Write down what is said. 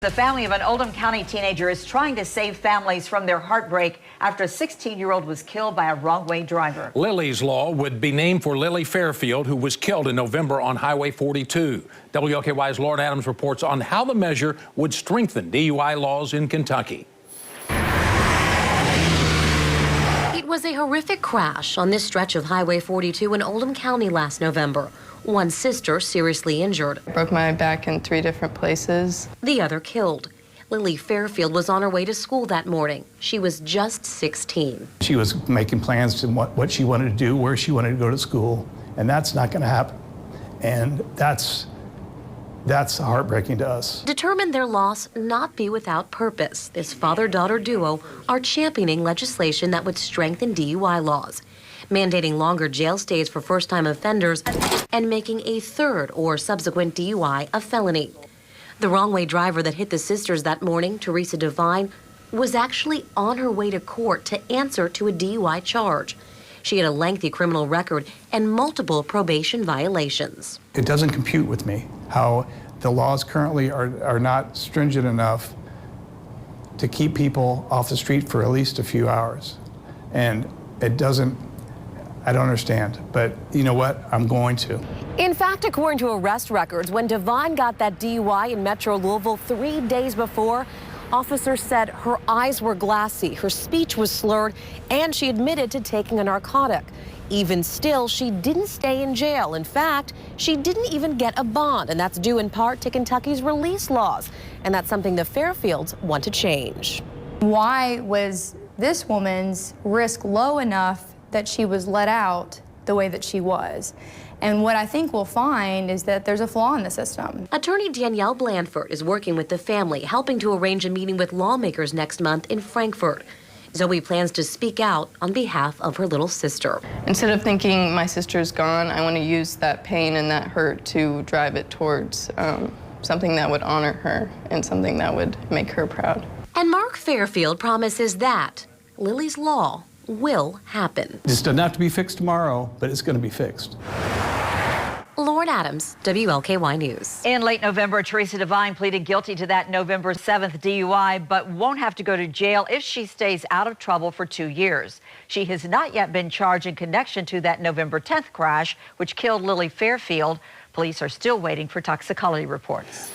The family of an Oldham County teenager is trying to save families from their heartbreak after a 16-year-old was killed by a wrong-way driver. Lily's Law would be named for Lily Fairfield, who was killed in November on Highway 42. WLKY's Lauren Adams reports on how the measure would strengthen DUI laws in Kentucky. It was a horrific crash on this stretch of Highway 42 in Oldham County last November. One sister seriously injured. I broke my back in 3 different places. The other killed. Lily Fairfield was on her way to school that morning. She was just 16. She was making plans to what she wanted to do, where she wanted to go to school, and that's not going to happen. And that's heartbreaking to us. Determined their loss not be without purpose, this father-daughter duo are championing legislation that would strengthen DUI laws, mandating longer jail stays for first-time offenders and making a third or subsequent DUI a felony. The wrong-way driver that hit the sisters that morning, Teresa Devine, was actually on her way to court to answer to a DUI charge. She had a lengthy criminal record and multiple probation violations. It doesn't compute with me how the laws currently are not stringent enough to keep people off the street for at least a few hours. And it doesn't, I don't understand, but you know what? I'm going to. In fact, according to arrest records, when Devine got that DUI in Metro Louisville 3 days before, officers said her eyes were glassy, her speech was slurred, and she admitted to taking a narcotic. Even still, she didn't stay in jail. In fact, she didn't even get a bond, and that's due in part to Kentucky's release laws. And that's something the Fairfields want to change. Why was this woman's risk low enough that she was let out the way that she was? And what I think we'll find is that there's a flaw in the system. Attorney Danielle Blandford is working with the family, helping to arrange a meeting with lawmakers next month in Frankfort. Zoe plans to speak out on behalf of her little sister. Instead of thinking my sister's gone, I want to use that pain and that hurt to drive it towards something that would honor her and something that would make her proud. And Mark Fairfield promises that Lily's Law will happen. This doesn't have to be fixed tomorrow, but it's going to be fixed. Lauren Adams, WLKY News. In late November, Teresa Devine pleaded guilty to that November 7th DUI, but won't have to go to jail if she stays out of trouble for 2 years. She has not yet been charged in connection to that November 10th crash, which killed Lily Fairfield. Police are still waiting for toxicology reports.